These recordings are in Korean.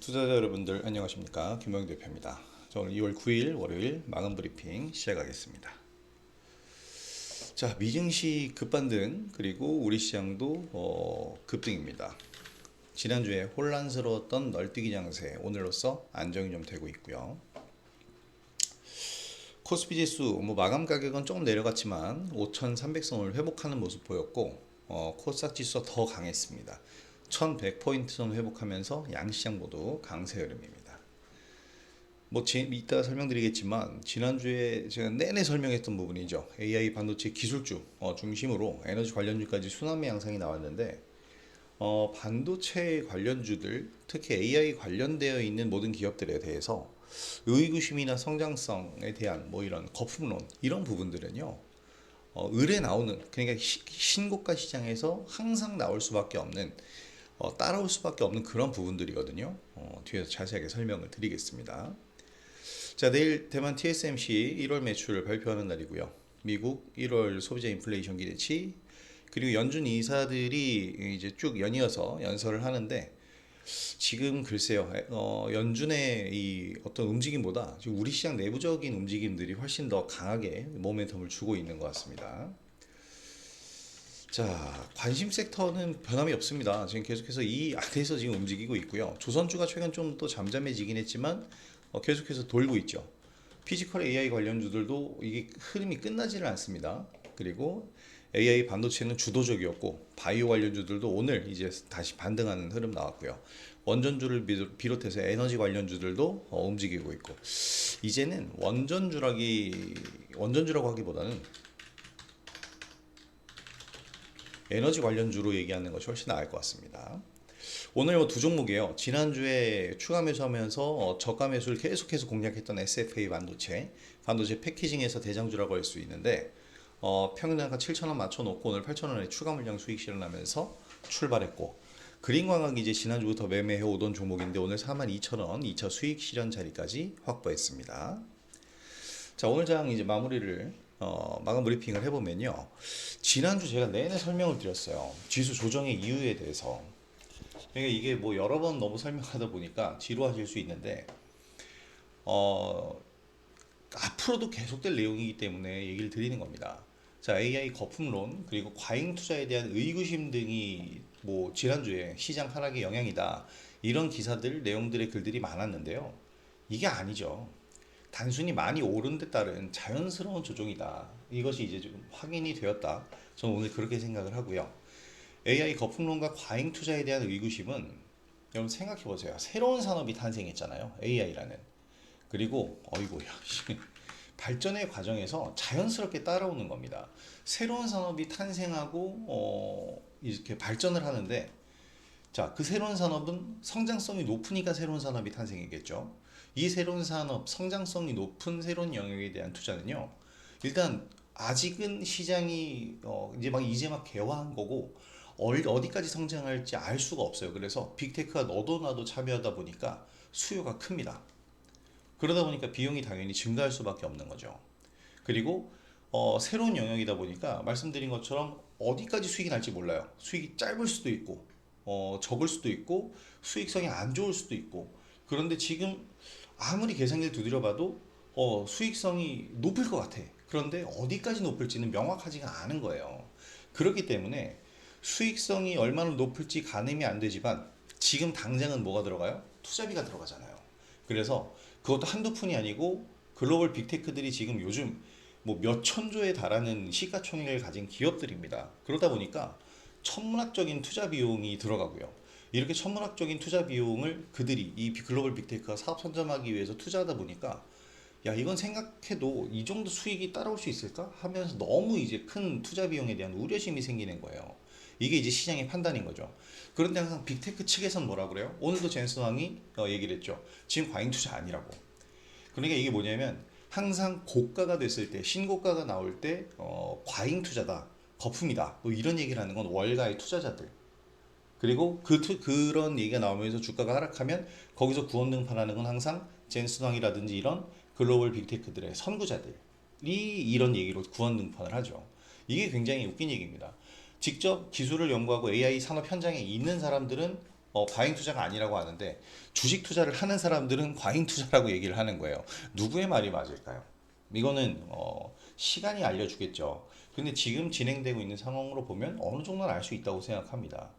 투자자 여러분들 안녕하십니까, 김영 대표입니다. 자, 오늘 2월 9일 월요일 마감 브리핑 시작하겠습니다. 자, 미증시 급반등, 그리고 우리 시장도 급등입니다. 지난주에 혼란스러웠던 널뛰기 장세, 오늘로써 안정이 좀 되고 있고요. 코스피 지수 마감 가격은 조금 내려갔지만 5,300선을 회복하는 모습 보였고, 코스닥 지수가 더 강했습니다. 1100포인트 선 회복하면서 양시장 모두 강세 흐름입니다. 이따가 설명드리겠지만 지난주에 제가 내내 설명했던 부분이죠. AI 반도체 기술주 중심으로 에너지 관련주까지 순환매 양상이 나왔는데, 반도체 관련주들, 특히 AI 관련되어 있는 모든 기업들에 대해서 의구심이나 성장성에 대한 이런 거품론, 이런 부분들은요, 을에 나오는, 그러니까 신고가 시장에서 항상 나올 수밖에 없는, 따라올 수밖에 없는 그런 부분들이거든요. 뒤에서 자세하게 설명을 드리겠습니다. 자, 내일 대만 TSMC 1월 매출을 발표하는 날이고요. 미국 1월 소비자 인플레이션 기대치, 그리고 연준 이사들이 이제 쭉 연이어서 연설을 하는데, 지금 글쎄요, 연준의 이 어떤 움직임보다 지금 우리 시장 내부적인 움직임들이 훨씬 더 강하게 모멘텀을 주고 있는 것 같습니다. 자, 관심 섹터는 변함이 없습니다. 지금 계속해서 이 안에서 지금 움직이고 있고요. 조선주가 최근 좀 또 잠잠해지긴 했지만 계속해서 돌고 있죠. 피지컬 AI 관련주들도 이게 흐름이 끝나지는 않습니다. 그리고 AI 반도체는 주도적이었고, 바이오 관련주들도 오늘 이제 다시 반등하는 흐름 나왔고요. 원전주를 비롯해서 에너지 관련주들도 움직이고 있고, 이제는 원전주라고 하기보다는 에너지 관련주로 얘기하는 것이 훨씬 나을 것 같습니다. 오늘 두 종목이에요. 지난주에 추가 매수하면서 저가 매수를 계속해서 공략했던 SFA 반도체 패키징에서 대장주라고 할 수 있는데, 평균단가 7,000원 맞춰놓고 오늘 8,000원에 추가 물량 수익 실현하면서 출발했고, 그린광학이 이제 지난주부터 매매해 오던 종목인데 오늘 42,000원 2차 수익 실현 자리까지 확보했습니다. 자, 오늘 장 이제 마무리를 마감 브리핑을 해보면요, 지난주 제가 내내 설명을 드렸어요. 지수 조정의 이유에 대해서. 그러니까 이게 여러 번 너무 설명하다 보니까 지루하실 수 있는데, 앞으로도 계속될 내용이기 때문에 얘기를 드리는 겁니다. 자, AI 거품론, 그리고 과잉 투자에 대한 의구심 등이 지난주에 시장 하락의 영향이다, 이런 기사들, 내용들의 글들이 많았는데요. 이게 아니죠. 단순히 많이 오른 데 따른 자연스러운 조정이다. 이것이 이제 좀 확인이 되었다. 저는 오늘 그렇게 생각을 하고요. AI 거품론과 과잉 투자에 대한 의구심은, 여러분 생각해 보세요. 새로운 산업이 탄생했잖아요. AI라는. 그리고 어이구야. 발전의 과정에서 자연스럽게 따라오는 겁니다. 새로운 산업이 탄생하고 이렇게 발전을 하는데, 자, 그 새로운 산업은 성장성이 높으니까 새로운 산업이 탄생이겠죠. 이 새로운 산업, 성장성이 높은 새로운 영역에 대한 투자는요, 일단 아직은 시장이 이제 막 개화한 거고, 어디까지 성장할지 알 수가 없어요. 그래서 빅테크가 너도 나도 참여하다 보니까 수요가 큽니다. 그러다 보니까 비용이 당연히 증가할 수밖에 없는 거죠. 그리고 새로운 영역이다 보니까 말씀드린 것처럼 어디까지 수익이 날지 몰라요. 수익이 짧을 수도 있고, 적을 수도 있고, 수익성이 안 좋을 수도 있고. 그런데 지금 아무리 계산기를 두드려 봐도 수익성이 높을 것 같아. 그런데 어디까지 높을지는 명확하지가 않은 거예요. 그렇기 때문에 수익성이 얼마나 높을지 가늠이 안 되지만, 지금 당장은 뭐가 들어가요? 투자비가 들어가잖아요. 그래서 그것도 한두 푼이 아니고, 글로벌 빅테크들이 지금 요즘 몇 천조에 달하는 시가총액을 가진 기업들입니다. 그러다 보니까 천문학적인 투자 비용이 들어가고요. 이렇게 천문학적인 투자 비용을 그들이, 이 글로벌 빅테크가 사업 선점하기 위해서 투자하다 보니까, 야, 이건 생각해도 이 정도 수익이 따라올 수 있을까 하면서 너무 이제 큰 투자 비용에 대한 우려심이 생기는 거예요. 이게 이제 시장의 판단인 거죠. 그런데 항상 빅테크 측에서는 뭐라 그래요? 오늘도 젠슨 왕이 얘기를 했죠. 지금 과잉 투자 아니라고. 그러니까 이게 뭐냐면, 항상 고가가 됐을 때, 신고가가 나올 때 과잉 투자다, 거품이다, 이런 얘기를 하는 건 월가의 투자자들. 그리고 그런 얘기가 나오면서 주가가 하락하면 거기서 구원등판하는 건 항상 젠슨 왕이라든지 이런 글로벌 빅테크들의 선구자들이 이런 얘기로 구원등판을 하죠. 이게 굉장히 웃긴 얘기입니다. 직접 기술을 연구하고 AI 산업 현장에 있는 사람들은 과잉 투자가 아니라고 하는데 주식 투자를 하는 사람들은 과잉 투자라고 얘기를 하는 거예요. 누구의 말이 맞을까요? 이거는 시간이 알려주겠죠. 근데 지금 진행되고 있는 상황으로 보면 어느 정도는 알 수 있다고 생각합니다.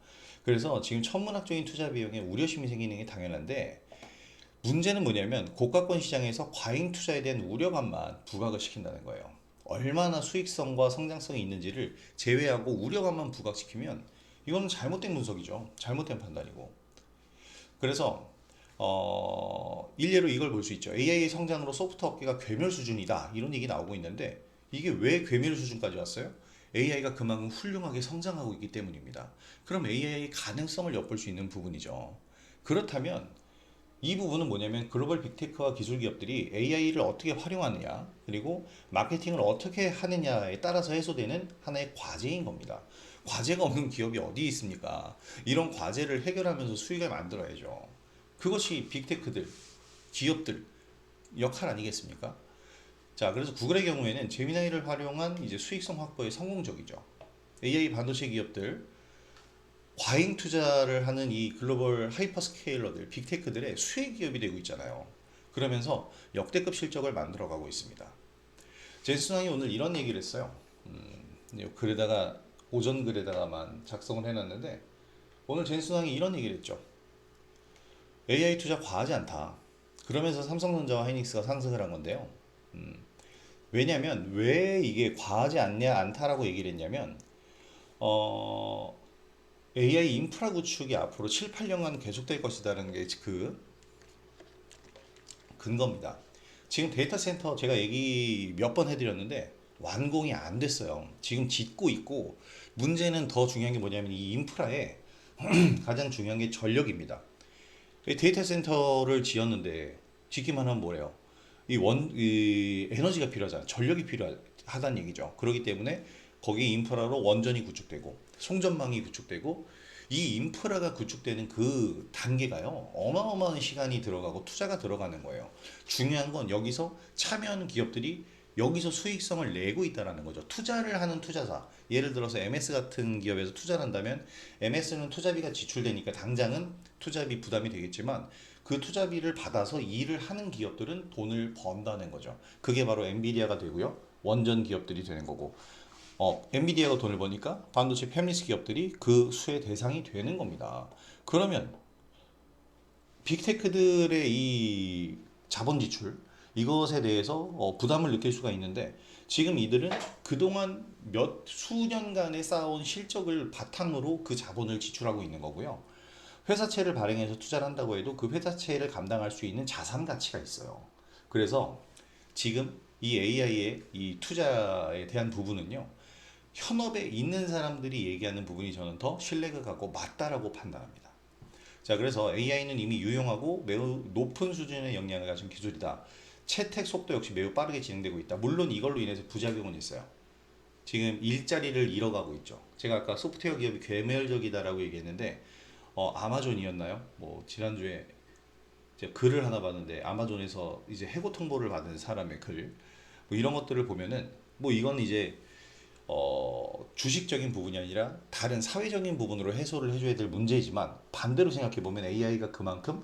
그래서 지금 천문학적인 투자 비용에 우려심이 생기는 게 당연한데 문제는 뭐냐면 고가권 시장에서 과잉 투자에 대한 우려감만 부각을 시킨다는 거예요. 얼마나 수익성과 성장성이 있는지를 제외하고 우려감만 부각시키면 이거는 잘못된 분석이죠. 잘못된 판단이고. 그래서 일례로 이걸 볼 수 있죠. AI 성장으로 소프트 업계가 괴멸 수준이다. 이런 얘기 나오고 있는데 이게 왜 괴멸 수준까지 왔어요? AI가 그만큼 훌륭하게 성장하고 있기 때문입니다. 그럼 AI의 가능성을 엿볼 수 있는 부분이죠. 그렇다면 이 부분은 뭐냐면 글로벌 빅테크와 기술 기업들이 AI를 어떻게 활용하느냐 그리고 마케팅을 어떻게 하느냐에 따라서 해소되는 하나의 과제인 겁니다. 과제가 없는 기업이 어디 있습니까? 이런 과제를 해결하면서 수익을 만들어야죠. 그것이 빅테크들, 기업들 역할 아니겠습니까? 자, 그래서 구글의 경우에는 제미나이를 활용한 이제 수익성 확보에 성공적이죠. AI 반도체 기업들 과잉 투자를 하는 이 글로벌 하이퍼스케일러들, 빅테크들의 수혜 기업이 되고 있잖아요. 그러면서 역대급 실적을 만들어가고 있습니다. 제스왕이 오늘 이런 얘기를 했어요. 글에다가 오전 글에다가만 작성을 해놨는데 오늘 제스왕이 이런 얘기를 했죠. AI 투자 과하지 않다. 그러면서 삼성전자와 하이닉스가 상승을 한 건데요. 왜냐면 왜 이게 과하지 않다라고 얘기를 했냐면 AI 인프라 구축이 앞으로 7, 8년간 계속될 것이다라는 게 그 근거입니다. 지금 데이터 센터 제가 얘기 몇 번 해드렸는데 완공이 안 됐어요. 지금 짓고 있고 문제는 더 중요한 게 뭐냐면 이 인프라에 가장 중요한 게 전력입니다. 데이터 센터를 지었는데 짓기만 하면 뭐래요? 이 에너지가 필요하잖아요. 전력이 필요하다는 얘기죠. 그렇기 때문에 거기 인프라로 원전이 구축되고 송전망이 구축되고 이 인프라가 구축되는 그 단계가요. 어마어마한 시간이 들어가고 투자가 들어가는 거예요. 중요한 건 여기서 참여하는 기업들이 여기서 수익성을 내고 있다는 거죠. 투자를 하는 투자사. 예를 들어서 MS 같은 기업에서 투자를 한다면 MS는 투자비가 지출되니까 당장은 투자비 부담이 되겠지만 그 투자비를 받아서 일을 하는 기업들은 돈을 번다는 거죠. 그게 바로 엔비디아가 되고요. 원전 기업들이 되는 거고 엔비디아가 돈을 버니까 반도체 팹리스 기업들이 그 수의 대상이 되는 겁니다. 그러면 빅테크들의 이 자본 지출 이것에 대해서 부담을 느낄 수가 있는데 지금 이들은 그동안 몇 수년간에 쌓아온 실적을 바탕으로 그 자본을 지출하고 있는 거고요. 회사채를 발행해서 투자를 한다고 해도 그 회사채를 감당할 수 있는 자산 가치가 있어요. 그래서 지금 이 AI의 이 투자에 대한 부분은요. 현업에 있는 사람들이 얘기하는 부분이 저는 더 신뢰가 가고 맞다라고 판단합니다. 자, 그래서 AI는 이미 유용하고 매우 높은 수준의 역량을 가진 기술이다. 채택 속도 역시 매우 빠르게 진행되고 있다. 물론 이걸로 인해서 부작용은 있어요. 지금 일자리를 잃어가고 있죠. 제가 아까 소프트웨어 기업이 괴멸적이다라고 얘기했는데 아마존이었나요? 뭐 지난주에 제가 글을 하나 봤는데 아마존에서 이제 해고 통보를 받은 사람의 글, 뭐 이런 것들을 보면은 뭐 이건 이제 주식적인 부분이 아니라 다른 사회적인 부분으로 해소를 해줘야 될 문제이지만 반대로 생각해 보면 AI가 그만큼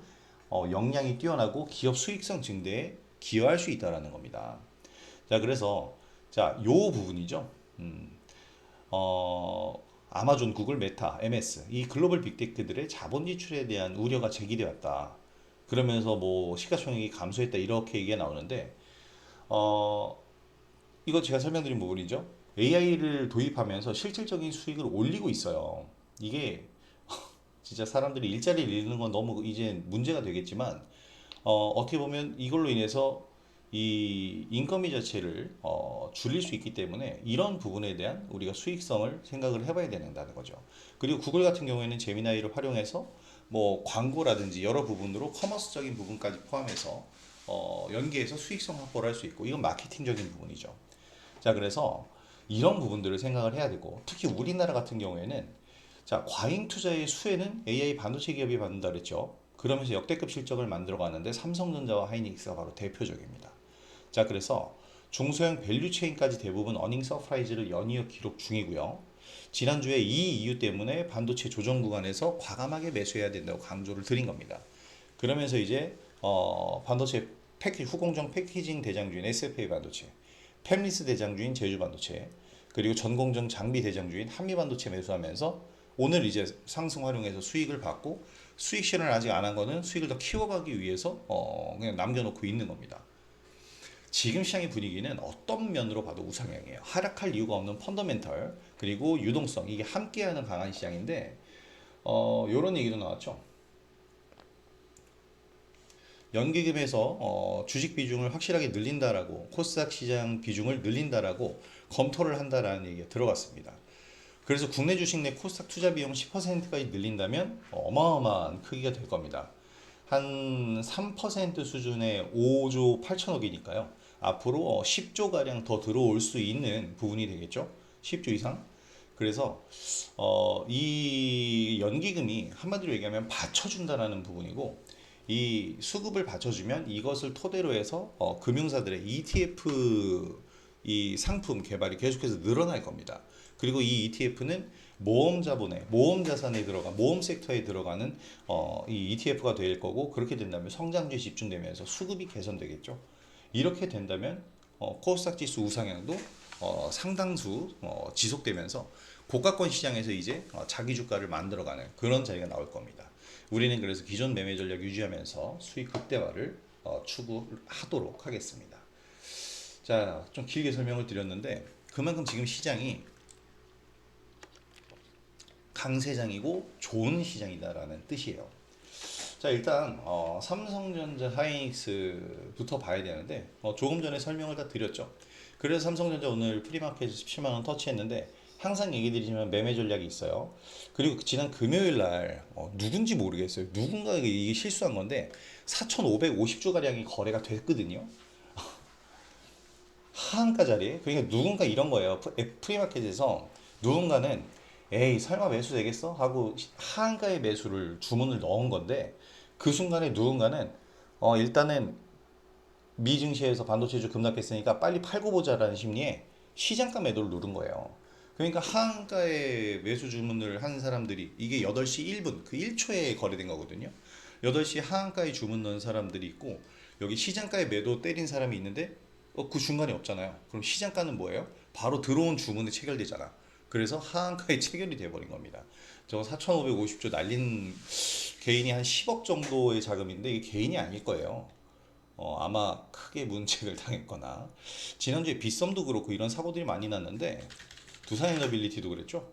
역량이 뛰어나고 기업 수익성 증대에 기여할 수 있다라는 겁니다. 자, 그래서 자, 요 부분이죠. 아마존, 구글, 메타, MS 이 글로벌 빅테크들의 자본 지출에 대한 우려가 제기되었다. 그러면서 뭐 시가총액이 감소했다 이렇게 얘기가 나오는데 어, 이거 제가 설명드린 부분이죠. AI를 도입하면서 실질적인 수익을 올리고 있어요. 이게 진짜 사람들이 일자리를 잃는 건 너무 이제 문제가 되겠지만 어떻게 보면 이걸로 인해서 이 인건비 자체를 줄일 수 있기 때문에 이런 부분에 대한 우리가 수익성을 생각을 해봐야 된다는 거죠. 그리고 구글 같은 경우에는 제미나이를 활용해서 뭐 광고라든지 여러 부분으로 커머스적인 부분까지 포함해서 연계해서 수익성 확보를 할 수 있고 이건 마케팅적인 부분이죠. 자, 그래서 이런 부분들을 생각을 해야 되고 특히 우리나라 같은 경우에는 자, 과잉 투자의 수혜는 AI 반도체 기업이 받는다 그랬죠. 그러면서 역대급 실적을 만들어 가는데 삼성전자와 하이닉스가 바로 대표적입니다. 자, 그래서 중소형 밸류체인까지 대부분 어닝 서프라이즈를 연이어 기록 중이고요. 지난주에 이 이유 때문에 반도체 조정 구간에서 과감하게 매수해야 된다고 강조를 드린 겁니다. 그러면서 이제 반도체 후공정 패키징 대장주인 SFA 반도체, 팹리스 대장주인 제주 반도체, 그리고 전공정 장비 대장주인 한미 반도체 매수하면서 오늘 이제 상승 활용해서 수익을 받고, 수익 실현을 아직 안 한 거는 수익을 더 키워가기 위해서 그냥 남겨놓고 있는 겁니다. 지금 시장의 분위기는 어떤 면으로 봐도 우상향이에요. 하락할 이유가 없는 펀더멘털 그리고 유동성, 이게 함께하는 강한 시장인데 이런 얘기도 나왔죠. 연기금에서 주식 비중을 확실하게 늘린다라고, 코스닥 시장 비중을 늘린다라고 검토를 한다라는 얘기가 들어갔습니다. 그래서 국내 주식 내 코스닥 투자 비용 10%까지 늘린다면 어마어마한 크기가 될 겁니다. 한 3% 수준의 5조 8천억이니까요. 앞으로 10조 가량 더 들어올 수 있는 부분이 되겠죠. 10조 이상. 그래서 이 연기금이 한마디로 얘기하면 받쳐준다라는 부분이고, 이 수급을 받쳐주면 이것을 토대로 해서 금융사들의 ETF 이 상품 개발이 계속해서 늘어날 겁니다. 그리고 이 ETF는 모험 자본에, 모험 자산에 모험 섹터에 들어가는 이 ETF가 될 거고, 그렇게 된다면 성장주에 집중되면서 수급이 개선되겠죠. 이렇게 된다면 코스닥 지수 우상향도 상당수 지속되면서 고가권 시장에서 이제 자기 주가를 만들어가는 그런 자리가 나올 겁니다. 우리는 그래서 기존 매매 전략 유지하면서 수익 극대화를 추구하도록 하겠습니다. 자, 좀 길게 설명을 드렸는데 그만큼 지금 시장이 강세장이고 좋은 시장이다라는 뜻이에요. 자, 일단 삼성전자, 하이닉스부터 봐야 되는데 조금 전에 설명을 다 드렸죠. 그래서 삼성전자 오늘 프리마켓에서 17만 원 터치했는데, 항상 얘기 드리지만 매매 전략이 있어요. 그리고 지난 금요일 날 누군지 모르겠어요. 누군가 이게 실수한 건데 4,550조 가량이 거래가 됐거든요. 하한가 자리에. 그러니까 누군가 이런 거예요. 프리마켓에서 누군가는 에이 설마 매수 되겠어? 하고 하한가의 매수를 주문을 넣은 건데, 그 순간에 누군가는 일단은 미 증시에서 반도체주 급락했으니까 빨리 팔고 보자라는 심리에 시장가 매도를 누른 거예요. 그러니까 하한가에 매수 주문을 한 사람들이, 이게 8시 1분 그 1초에 거래된 거거든요. 8시 하한가에 주문 넣은 사람들이 있고, 여기 시장가에 매도 때린 사람이 있는데 그 중간에 없잖아요. 그럼 시장가는 뭐예요? 바로 들어온 주문에 체결되잖아. 그래서 하한가에 체결이 돼버린 겁니다. 저거 4,550조 날린 개인이 한 10억 정도의 자금인데 이게 개인이 아닐 거예요. 아마 크게 문책을 당했거나, 지난주에 빗썸도 그렇고 이런 사고들이 많이 났는데 두산에너빌리티도 그랬죠.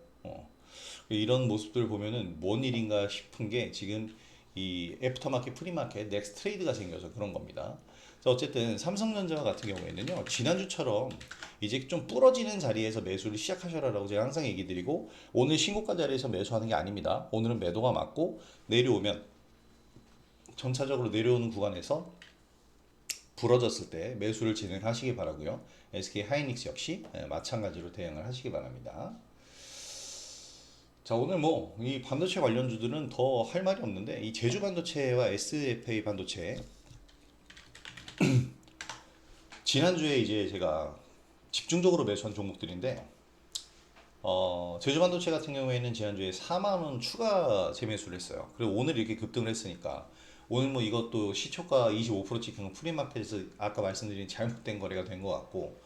이런 모습들 보면은 뭔 일인가 싶은 게 지금 이 애프터마켓 프리마켓 넥스트 트레이드가 생겨서 그런 겁니다. 자, 어쨌든 삼성전자 같은 경우에는요, 지난주처럼 이제 좀 부러지는 자리에서 매수를 시작하셔라라고 제가 항상 얘기 드리고, 오늘 신고가 자리에서 매수하는 게 아닙니다. 오늘은 매도가 맞고 내려오면, 전차적으로 내려오는 구간에서 부러졌을 때 매수를 진행하시기 바라고요. SK 하이닉스 역시 마찬가지로 대응을 하시기 바랍니다. 자, 오늘 뭐 이 반도체 관련주들은 더 할 말이 없는데, 이 제주 반도체와 SFA 반도체 지난주에 이제 제가 집중적으로 매수한 종목들인데, 제주 반도체 같은 경우에는 지난주에 4만 원 추가 재매수를 했어요. 그리고 오늘 이렇게 급등을 했으니까 오늘 뭐 이것도 시초가 25% 찍힌 프리마켓에서 아까 말씀드린 잘못된 거래가 된 것 같고,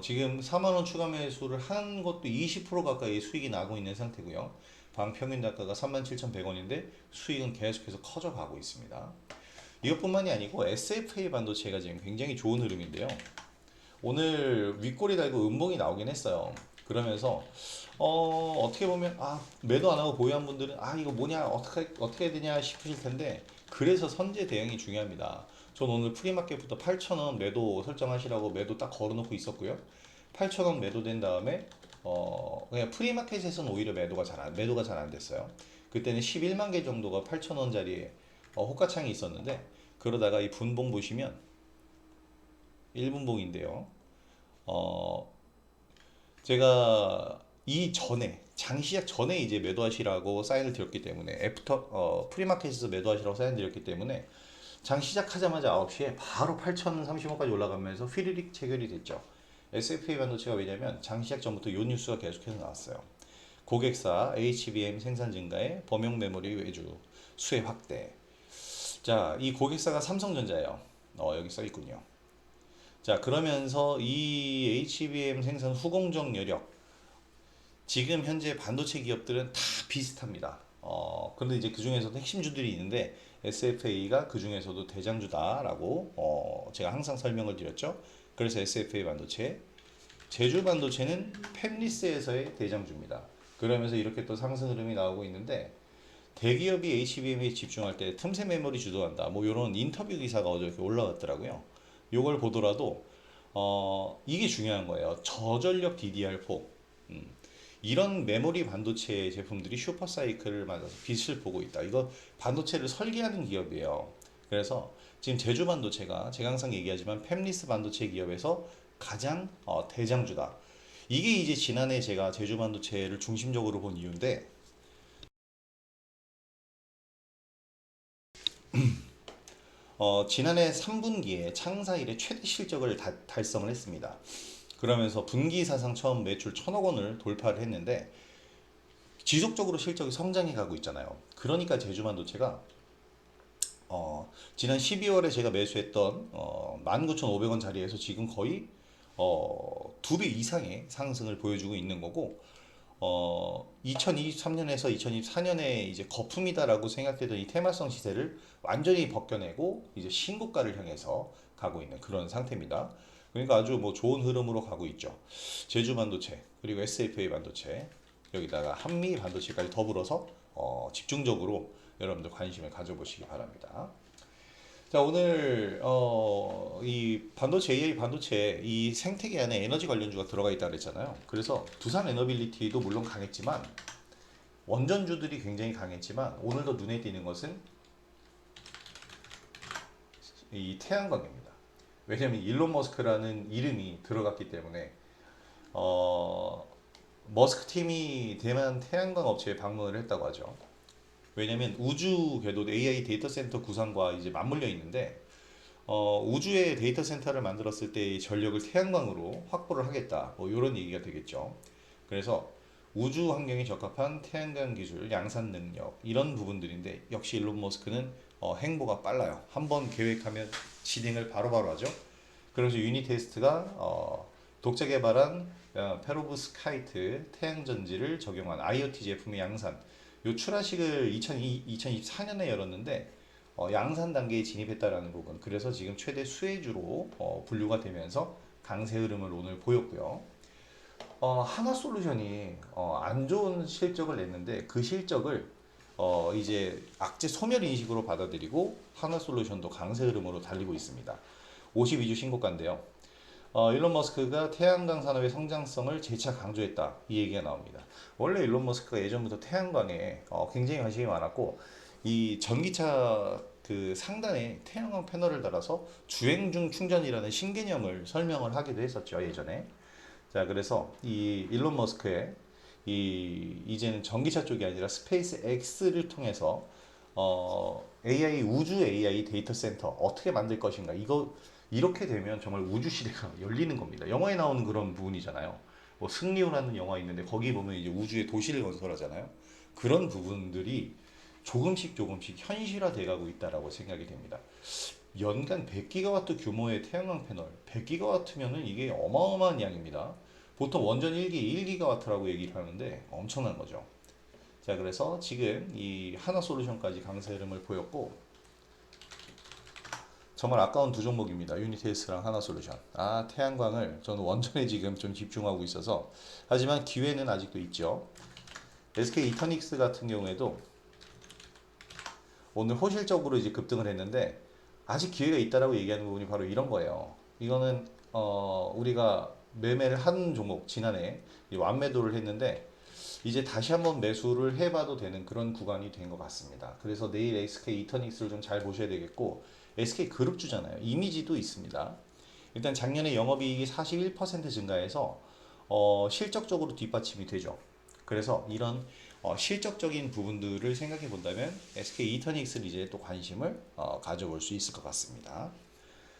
지금 4만 원 추가 매수를 한 것도 20% 가까이 수익이 나고 있는 상태고요. 방 평균 단가가 37,100원인데 수익은 계속해서 커져가고 있습니다. 이것뿐만이 아니고 SFA 반도체가 지금 굉장히 좋은 흐름인데요. 오늘 윗골이 달고 음봉이 나오긴 했어요. 그러면서 어떻게 보면 매도 안 하고 보유한 분들은 이거 뭐냐, 어떻게 해야 되냐 싶으실 텐데, 그래서 선제 대응이 중요합니다. 전 오늘 프리마켓부터 8,000원 매도 설정하시라고 매도 딱 걸어놓고 있었고요. 8,000원 매도된 다음에 그냥 프리마켓에서는 오히려 매도가 잘 안 됐어요. 그때는 11만 개 정도가 8,000원짜리에 호가창이 있었는데, 그러다가 이 분봉 보시면 1분봉인데요. 제가 이 전에 장시작 전에 이제 매도하시라고 사인을 드렸기 때문에, 프리마켓에서 매도하시라고 사인 드렸기 때문에 장 시작하자마자 9시에 바로 8,030원까지 올라가면서 휘리릭 체결이 됐죠. SFA 반도체가 왜냐면 장 시작 전부터 요 뉴스가 계속해서 나왔어요. 고객사 HBM 생산 증가에 범용 메모리 외주 수혜 확대. 자, 이 고객사가 삼성전자예요. 여기 써 있군요. 자, 그러면서 이 HBM 생산 후공정 여력, 지금 현재 반도체 기업들은 다 비슷합니다. 근데 이제 그 중에서도 핵심주들이 있는데 SFA가 그 중에서도 대장주다라고 제가 항상 설명을 드렸죠. 그래서 SFA 반도체, 제주 반도체는 팹리스에서의 대장주입니다. 그러면서 이렇게 또 상승 흐름이 나오고 있는데 대기업이 HBM에 집중할 때 틈새 메모리 주도한다. 뭐 이런 인터뷰 기사가 어저께 올라왔더라고요. 요걸 보더라도 이게 중요한 거예요. 저전력 DDR4. 이런 메모리 반도체 제품들이 슈퍼사이클을 맞아서 빛을 보고 있다. 이거 반도체를 설계하는 기업이에요. 그래서 지금 제주 반도체가 제가 항상 얘기하지만 팹리스 반도체 기업에서 가장 대장주다. 이게 이제 지난해 제가 제주 반도체를 중심적으로 본 이유인데 지난해 3분기에 창사 이래 최대 실적을 달성을 했습니다. 그러면서 분기 사상 처음 매출 1,000억 원을 돌파를 했는데 지속적으로 실적이 성장해 가고 있잖아요. 그러니까 제주반도체가 지난 12월에 제가 매수했던 19,500원 자리에서 지금 거의 2배 이상의 상승을 보여주고 있는 거고 2023년에서 2024년에 이제 거품이다라고 생각되던 이 테마성 시세를 완전히 벗겨내고 이제 신고가를 향해서 가고 있는 그런 상태입니다. 그러니까 아주 뭐 좋은 흐름으로 가고 있죠. 제주 반도체 그리고 SFA 반도체 여기다가 한미 반도체까지 더불어서 집중적으로 여러분들 관심을 가져보시기 바랍니다. 자, 오늘 이 반도체 AI 반도체 이 생태계 안에 에너지 관련주가 들어가 있다 그랬잖아요. 그래서 두산 에너빌리티도 물론 강했지만 원전주들이 굉장히 강했지만 오늘 더 눈에 띄는 것은 이 태양광입니다. 왜냐하면 일론 머스크라는 이름이 들어갔기 때문에 머스크 팀이 대만 태양광 업체에 방문을 했다고 하죠. 왜냐하면 우주 궤도 AI 데이터 센터 구상과 이제 맞물려 있는데 우주에 데이터 센터를 만들었을 때 전력을 태양광으로 확보를 하겠다. 뭐 이런 얘기가 되겠죠. 그래서 우주 환경에 적합한 태양광 기술, 양산 능력 이런 부분들인데 역시 일론 머스크는 행보가 빨라요. 한번 계획하면 진행을 바로바로 하죠. 그래서 유니 테스트가 독자 개발한 페로브스카이트 태양전지를 적용한 IoT 제품의 양산 요 출하식을 2024년에 열었는데 양산 단계에 진입했다라는 부분. 그래서 지금 최대 수혜주로 분류가 되면서 강세 흐름을 오늘 보였고요. 하나솔루션이 안 좋은 실적을 냈는데 그 실적을 이제 악재 소멸 인식으로 받아들이고 하나솔루션도 강세 흐름으로 달리고 있습니다. 52주 신고가인데요. 일론 머스크가 태양광 산업의 성장성을 재차 강조했다. 이 얘기가 나옵니다. 원래 일론 머스크가 예전부터 태양광에 굉장히 관심이 많았고 이 전기차 그 상단에 태양광 패널을 달아서 주행 중 충전이라는 신개념을 설명을 하기도 했었죠. 예전에. 자, 그래서 이 일론 머스크의 이제는 전기차 쪽이 아니라 스페이스 X를 통해서 AI 우주 AI 데이터 센터 어떻게 만들 것인가 이거 이렇게 되면 정말 우주 시대가 열리는 겁니다. 영화에 나오는 그런 부분이잖아요. 뭐 승리호라는 영화 있는데 거기 보면 이제 우주의 도시를 건설하잖아요. 그런 부분들이 조금씩 조금씩 현실화돼 가고 있다라고 생각이 됩니다. 연간 100기가와트 규모의 태양광 패널, 100기가와트면은 이게 어마어마한 양입니다. 보통 원전 1기 1기가와트라고 얘기를 하는데 엄청난 거죠. 자, 그래서 지금 이 하나솔루션까지 강세 흐름을 보였고 정말 아까운 두 종목입니다. 유니테스랑 하나솔루션. 태양광을 저는 원전에 지금 좀 집중하고 있어서 하지만 기회는 아직도 있죠. SK 이터닉스 같은 경우에도 오늘 호실적으로 이제 급등을 했는데 아직 기회가 있다라고 얘기하는 부분이 바로 이런 거예요. 이거는 우리가 매매를 한 종목 지난해 완매도를 했는데 이제 다시 한번 매수를 해봐도 되는 그런 구간이 된 것 같습니다. 그래서 내일 SK 이터닉스를 좀 잘 보셔야 되겠고 SK 그룹주잖아요. 이미지도 있습니다. 일단 작년에 영업이익이 41% 증가해서 실적적으로 뒷받침이 되죠. 그래서 이런 실적적인 부분들을 생각해 본다면 SK 이터닉스를 이제 또 관심을 가져볼 수 있을 것 같습니다.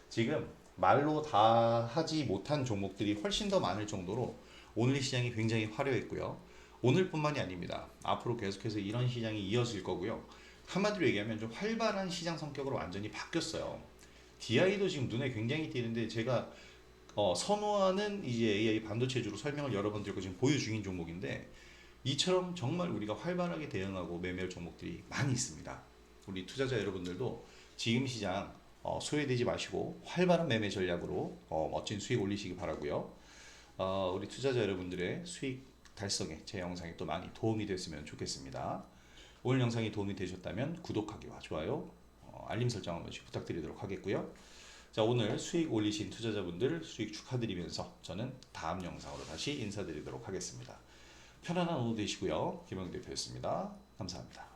지금 말로 다 하지 못한 종목들이 훨씬 더 많을 정도로 오늘 시장이 굉장히 화려했고요. 오늘뿐만이 아닙니다. 앞으로 계속해서 이런 시장이 이어질 거고요. 한마디로 얘기하면 좀 활발한 시장 성격으로 완전히 바뀌었어요. DI도 지금 눈에 굉장히 띄는데 제가 선호하는 이제 AI 반도체주로 설명을 여러분들과 지금 보여 중인 종목인데 이처럼 정말 우리가 활발하게 대응하고 매매할 종목들이 많이 있습니다. 우리 투자자 여러분들도 지금 시장 소외되지 마시고 활발한 매매 전략으로 멋진 수익 올리시기 바라고요. 우리 투자자 여러분들의 수익 달성에 제 영상이 또 많이 도움이 됐으면 좋겠습니다. 오늘 영상이 도움이 되셨다면 구독하기와 좋아요, 알림 설정 한 번씩 부탁드리도록 하겠고요. 자, 오늘 수익 올리신 투자자분들 수익 축하드리면서 저는 다음 영상으로 다시 인사드리도록 하겠습니다. 편안한 오후 되시고요. 김영대표였습니다. 감사합니다.